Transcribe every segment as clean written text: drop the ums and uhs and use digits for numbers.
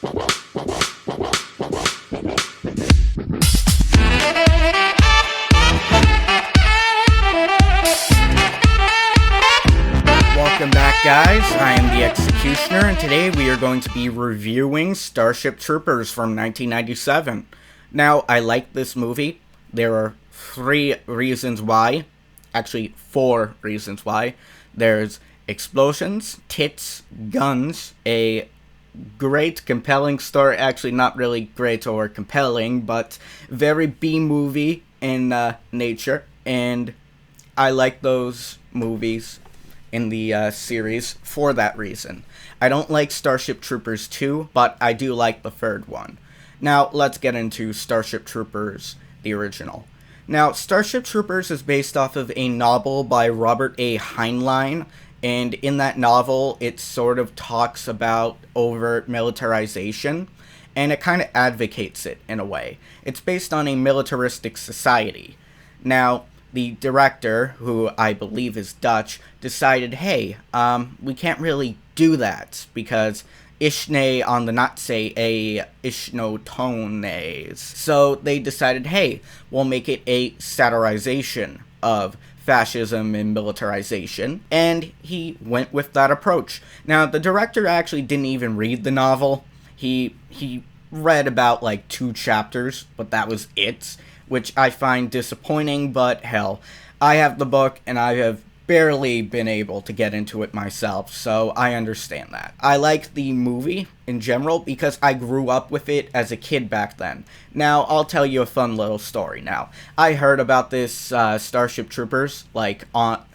Welcome back, guys. I am the Executioner, and today we are going to be reviewing Starship Troopers from 1997. Now, I like this movie. There are 3 reasons why. Actually, 4 reasons why. There's explosions, tits, guns, a great, compelling story. Actually, not really great or compelling, but very B-movie in nature. And I like those movies in the series for that reason. I don't like Starship Troopers 2, but I do like the 3rd one. Now, let's get into Starship Troopers, the original. Now, Starship Troopers is based off of a novel by Robert A. Heinlein, and in that novel, it sort of talks about overt militarization, and it kind of advocates it in a way. It's based on a militaristic society. Now, the director, who I believe is Dutch, decided, hey, we can't really do that because Ishne on the Nazi a Ishnotones. So they decided, hey, we'll make it a satirization of fascism and militarization, and he went with that approach. Now, the director actually didn't even read the novel. He read about like 2 chapters, but that was it, which I find disappointing, but hell, I have the book and I have barely been able to get into it myself, so I understand that. I like the movie in general because I grew up with it as a kid back then. Now, I'll tell you a fun little story now. I heard about this Starship Troopers, like, not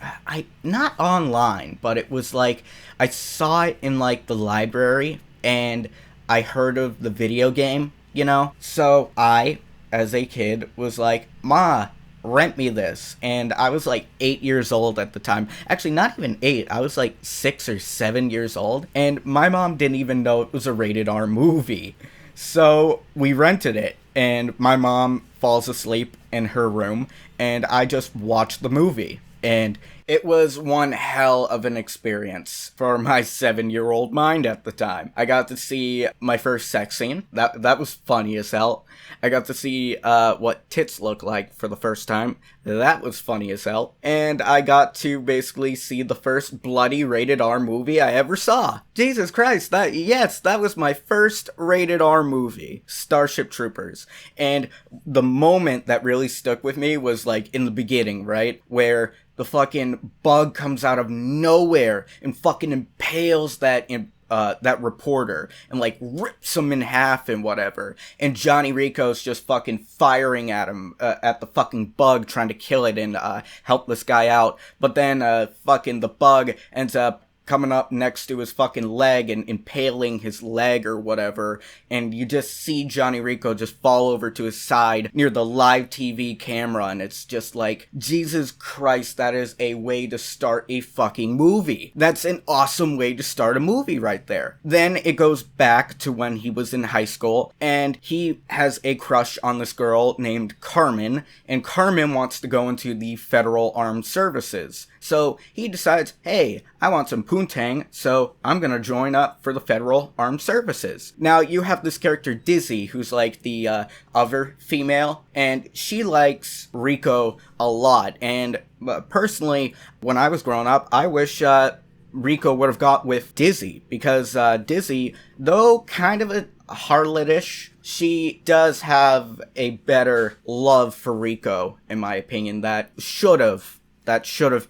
online, but it was like, I saw it in, like, the library, and I heard of the video game, you know? So I, as a kid, was like, Ma, rent me this. And I was like 8 years old at the time. Actually, not even 8. I was like 6 or 7 years old. And my mom didn't even know it was a rated R movie. So we rented it. And my mom falls asleep in her room. And I just watched the movie. And it was one hell of an experience for my 7-year-old mind at the time. I got to see my first sex scene. That was funny as hell. I got to see what tits look like for the first time. That was funny as hell. And I got to basically see the first bloody rated R movie I ever saw. Jesus Christ, that was my first rated R movie, Starship Troopers. And the moment that really stuck with me was like in the beginning, right? Where the fucking bug comes out of nowhere and fucking impales that reporter and like rips him in half and whatever. And Johnny Rico's just fucking firing at him, at the fucking bug, trying to kill it and help this guy out. But then fucking the bug ends up coming up next to his fucking leg and impaling his leg or whatever, and you just see Johnny Rico just fall over to his side near the live TV camera, and it's just like, Jesus Christ, that is a way to start a fucking movie. That's an awesome way to start a movie right there. Then it goes back to when he was in high school, and he has a crush on this girl named Carmen, and Carmen wants to go into the Federal Armed Services. So he decides, hey, I want some poontang, so I'm gonna join up for the Federal Armed Services. Now, you have this character Dizzy, who's like the other female, and she likes Rico a lot. And personally, when I was growing up, I wish Rico would have got with Dizzy, because Dizzy, though kind of a harlotish, she does have a better love for Rico, in my opinion, that should have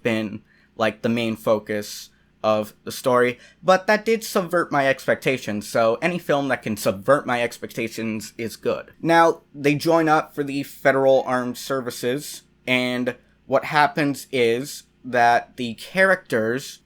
been like the main focus of the story, but that did subvert my expectations, so any film that can subvert my expectations is good. Now, they join up for the Federal Armed Services, and what happens is that the characters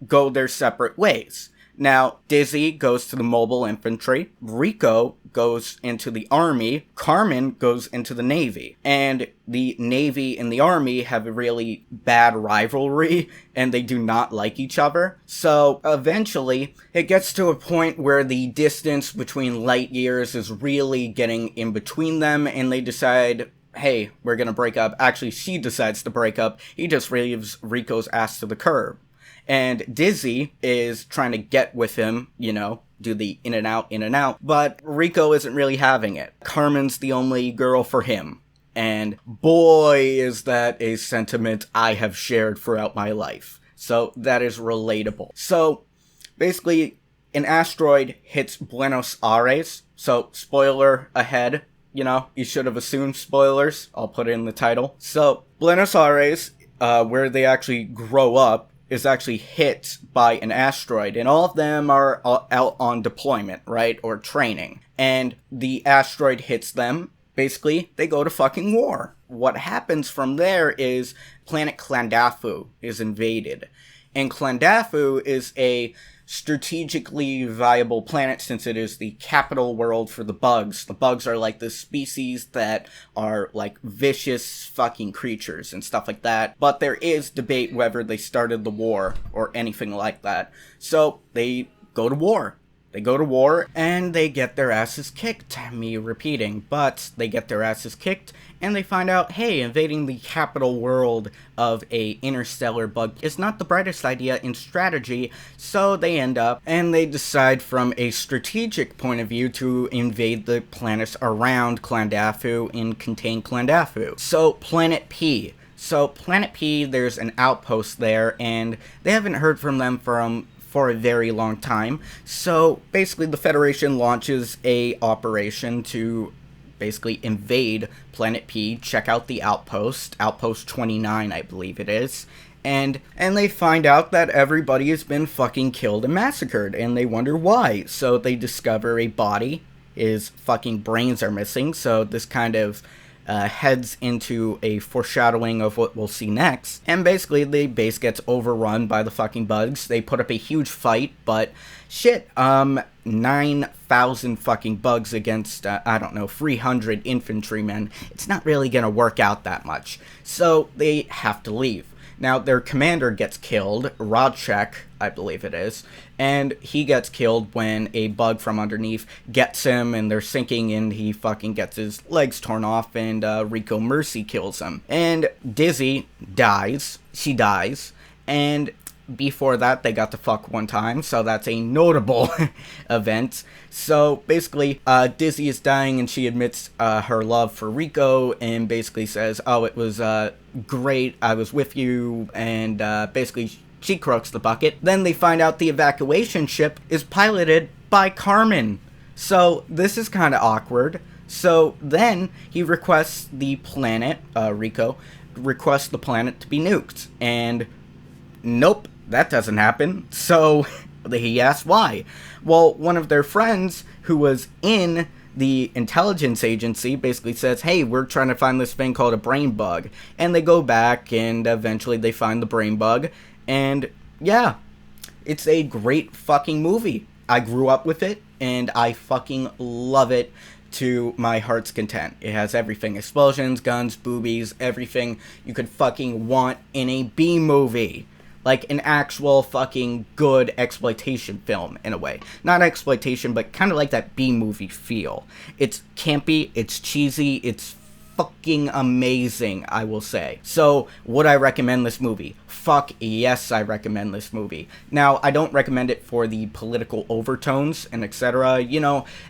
go their separate ways. Now, Dizzy goes to the mobile infantry, Rico goes into the army, Carmen goes into the navy, and the navy and the army have a really bad rivalry, and they do not like each other. So, eventually, it gets to a point where the distance between light years is really getting in between them, and they decide, hey, we're gonna break up. Actually, she decides to break up. He just leaves Rico's ass to the curb. And Dizzy is trying to get with him, do the in and out, but Rico isn't really having it. Carmen's the only girl for him. And boy, is that a sentiment I have shared throughout my life. So that is relatable. So basically, an asteroid hits Buenos Aires. So spoiler ahead, you should have assumed spoilers. I'll put it in the title. So Buenos Aires, where they actually grow up, is actually hit by an asteroid, and all of them are out on deployment, right, or training, and the asteroid hits them. Basically, they go to fucking war. What happens from there is planet Klandafu is invaded, and Klandafu is a strategically viable planet since it is the capital world for the bugs. The bugs are like this species that are like vicious fucking creatures and stuff like that. But there is debate whether they started the war or anything like that. So they go to war. They go to war, and they get their asses kicked. Me repeating, but they get their asses kicked, and they find out, hey, invading the capital world of a interstellar bug is not the brightest idea in strategy, so they end up, and they decide from a strategic point of view to invade the planets around Klandafu and contain Klandafu. So, Planet P. So, Planet P, there's an outpost there, and they haven't heard from them for a very long time. So basically the Federation launches a operation to basically invade Planet P, check out the outpost 29 I believe it is, and they find out that everybody has been fucking killed and massacred, and they wonder why. So they discover a body, his fucking brains are missing, so this kind of heads into a foreshadowing of what we'll see next. And basically, the base gets overrun by the fucking bugs. They put up a huge fight, but shit, 9,000 fucking bugs against, 300 infantrymen. It's not really gonna work out that much. So they have to leave. Now, their commander gets killed, Rodchek, I believe it is, and he gets killed when a bug from underneath gets him, and they're sinking, and he fucking gets his legs torn off, and Rico Mercy kills him. And Dizzy dies. She dies. And before that, they got to fuck one time, so that's a notable event. So basically, Dizzy is dying, and she admits her love for Rico, and basically says, oh, it was great, I was with you, and basically she croaks the bucket. Then they find out the evacuation ship is piloted by Carmen. So this is kind of awkward. So then he requests the planet, Rico, requests the planet to be nuked, and nope, that doesn't happen. So he asks why. Well, one of their friends who was in the intelligence agency basically says, hey, we're trying to find this thing called a brain bug. And they go back, and eventually they find the brain bug. And yeah, it's a great fucking movie. I grew up with it, and I fucking love it to my heart's content. It has everything. Explosions, guns, boobies, everything you could fucking want in a B movie. Like an actual fucking good exploitation film, in a way. Not exploitation, but kind of like that B-movie feel. It's campy, it's cheesy, it's fucking amazing, I will say. So, would I recommend this movie? Fuck yes, I recommend this movie. Now, I don't recommend it for the political overtones and etc.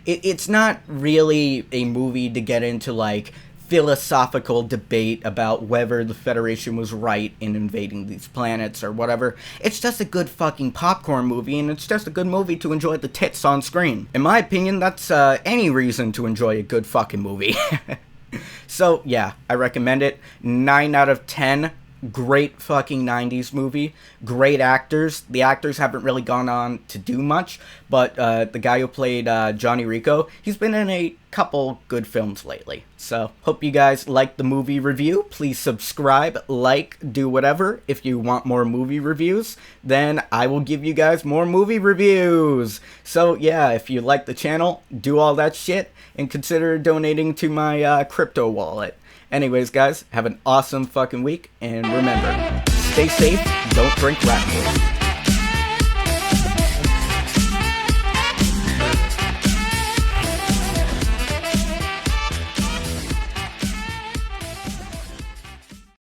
It's not really a movie to get into, like, philosophical debate about whether the Federation was right in invading these planets or whatever. It's just a good fucking popcorn movie, and it's just a good movie to enjoy the tits on screen. In my opinion, that's any reason to enjoy a good fucking movie. So, yeah, I recommend it. 9 out of 10. Great fucking 90s movie. Great actors. The actors haven't really gone on to do much, but the guy who played Johnny Rico, he's been in a couple good films lately. So, hope you guys liked the movie review. Please subscribe, like, do whatever. If you want more movie reviews, then I will give you guys more movie reviews. So, yeah, if you like the channel, do all that shit, and consider donating to my crypto wallet. Anyways, guys, have an awesome fucking week, and remember, stay safe, don't drink rat poison.